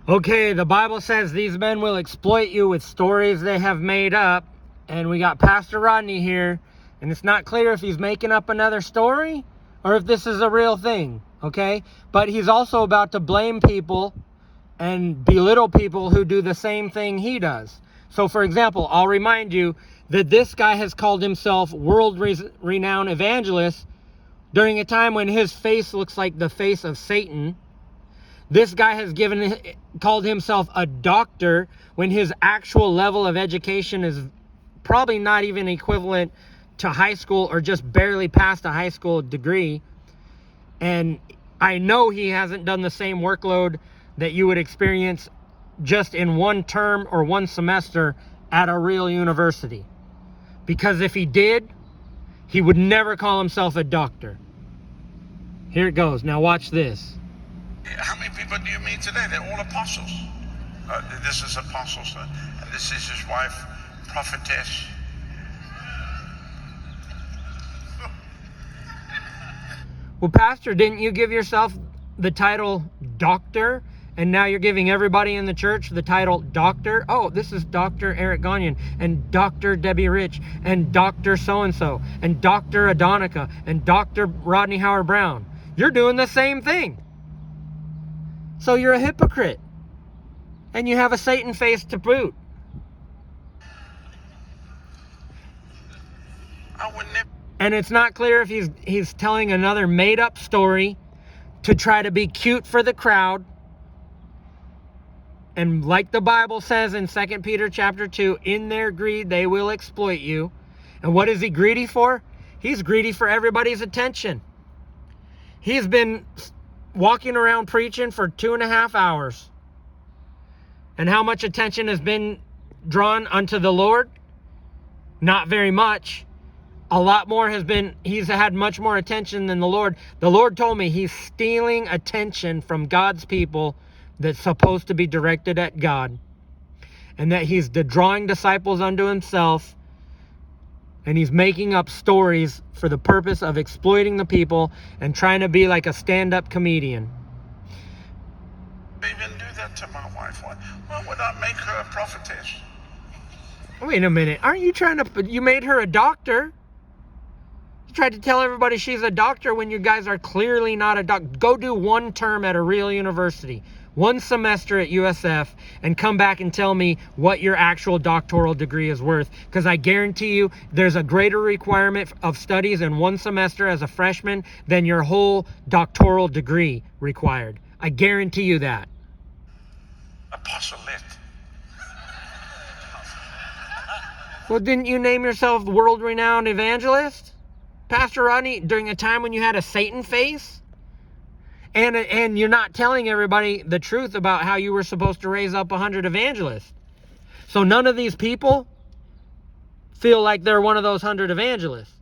Okay, the Bible says these men will exploit you with stories they have made up. And we got Pastor Rodney here. And it's not clear if he's making up another story or if this is a real thing. Okay? But he's also about to blame people and belittle people who do the same thing he does. So, for example, I'll remind you that this guy has called himself world-renowned evangelist during a time when his face looks like the face of Satan. This guy has called himself a doctor when his actual level of education is probably not even equivalent to high school or just barely past a high school degree. And I know he hasn't done the same workload that you would experience just in one term or one semester at a real university. Because if he did, he would never call himself a doctor. Here it goes. Now watch this. How many people do you meet today? They're all apostles. This is apostle, son, and this is his wife, prophetess. Well, Pastor, didn't you give yourself the title doctor? And now you're giving everybody in the church the title doctor? Oh, this is Dr. Eric Gagnon, and Dr. Debbie Rich, and Dr. So-and-so, and Dr. Adonica, and Dr. Rodney Howard Browne. You're doing the same thing. So you're a hypocrite. And you have a Satan face to boot. And it's not clear if he's telling another made-up story to try to be cute for the crowd. And like the Bible says in 2 Peter chapter 2, in their greed they will exploit you. And what is he greedy for? He's greedy for everybody's attention. He's been walking around preaching for 2.5 hours. And how much attention has been drawn unto the Lord? Not very much. A lot more he's had much more attention than the Lord. The Lord told me he's stealing attention from God's people that's supposed to be directed at God. And that he's drawing disciples unto himself. And he's making up stories for the purpose of exploiting the people and trying to be like a stand-up comedian. Even do that to my wife. Why would I make her a prophetess? Wait a minute. Aren't you you made her a doctor? You tried to tell everybody she's a doctor when you guys are clearly not a doctor. Go do one term at a real university, one semester at USF, and come back and tell me what your actual doctoral degree is worth. Because I guarantee you there's a greater requirement of studies in one semester as a freshman than your whole doctoral degree required. I guarantee you that. Apostle-lit. Well, didn't you name yourself world-renowned evangelist, Pastor Rodney, during a time when you had a Satan face? And you're not telling everybody the truth about how you were supposed to raise up 100 evangelists. So none of these people feel like they're one of those 100 evangelists.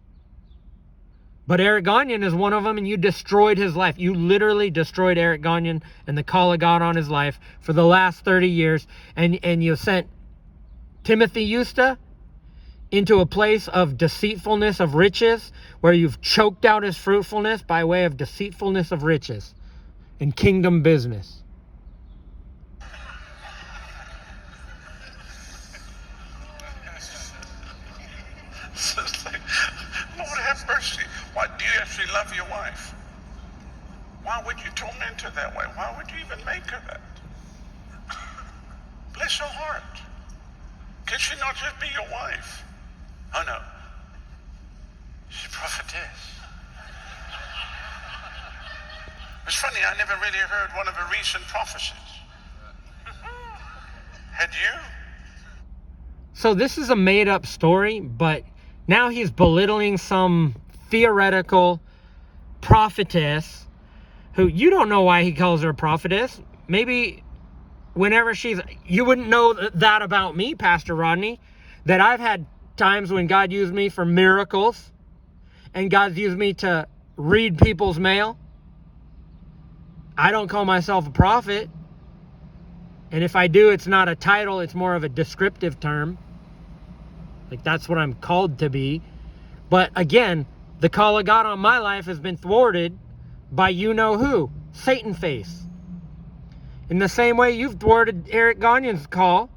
But Eric Gagnon is one of them, and you destroyed his life. You literally destroyed Eric Gagnon and the call of God on his life for the last 30 years. And you sent Timothy Eusta into a place of deceitfulness of riches, where you've choked out his fruitfulness by way of deceitfulness of riches in kingdom business. Lord have mercy. Why do you actually love your wife? Why would you torment her that way? Why would you even make her that? Bless her heart. Can she not just be your wife? Oh no. She's a prophetess. It's funny, I never really heard one of her recent prophecies. Had you? So this is a made-up story, but now he's belittling some theoretical prophetess who you don't know why he calls her a prophetess. Maybe whenever you wouldn't know that about me, Pastor Rodney, that I've had times when God used me for miracles and God's used me to read people's mail. I don't call myself a prophet. And if I do, it's not a title, it's more of a descriptive term. Like that's what I'm called to be. But again, the call of God on my life has been thwarted by you know who, Satan face. In the same way you've thwarted Eric Gagne's call,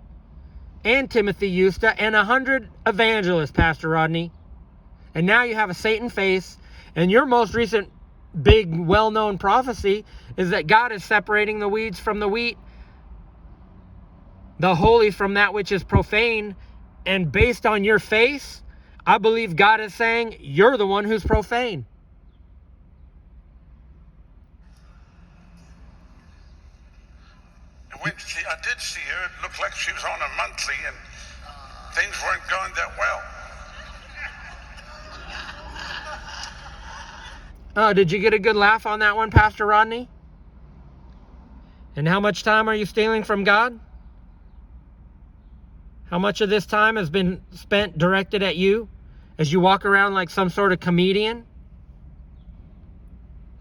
and Timothy Eusta, and 100 evangelists, Pastor Rodney. And now you have a Satan face, and your most recent big, well-known prophecy is that God is separating the weeds from the wheat, the holy from that which is profane. And based on your face, I believe God is saying you're the one who's profane. I did see her. It looked like she was on a monthly, and things weren't going that well. Did you get a good laugh on that one, Pastor Rodney? And how much time are you stealing from God? How much of this time has been spent directed at you as you walk around like some sort of comedian?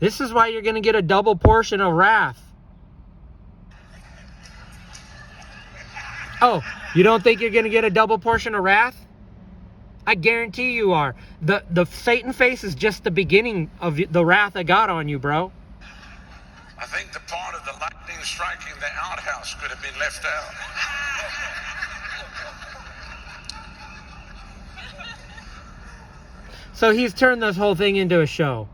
This is why you're going to get a double portion of wrath. Oh, you don't think you're going to get a double portion of wrath? I guarantee you are. The Satan face is just the beginning of the wrath of God on you, bro. I think the part of the lightning striking the outhouse could have been left out. So he's turned this whole thing into a show.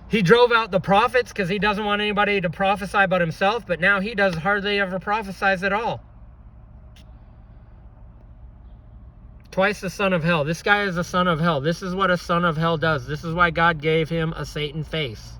He drove out the prophets because he doesn't want anybody to prophesy but himself, but now he does hardly ever prophesize at all. Twice the son of hell. This guy is a son of hell. This is what a son of hell does. This is why God gave him a Satan face.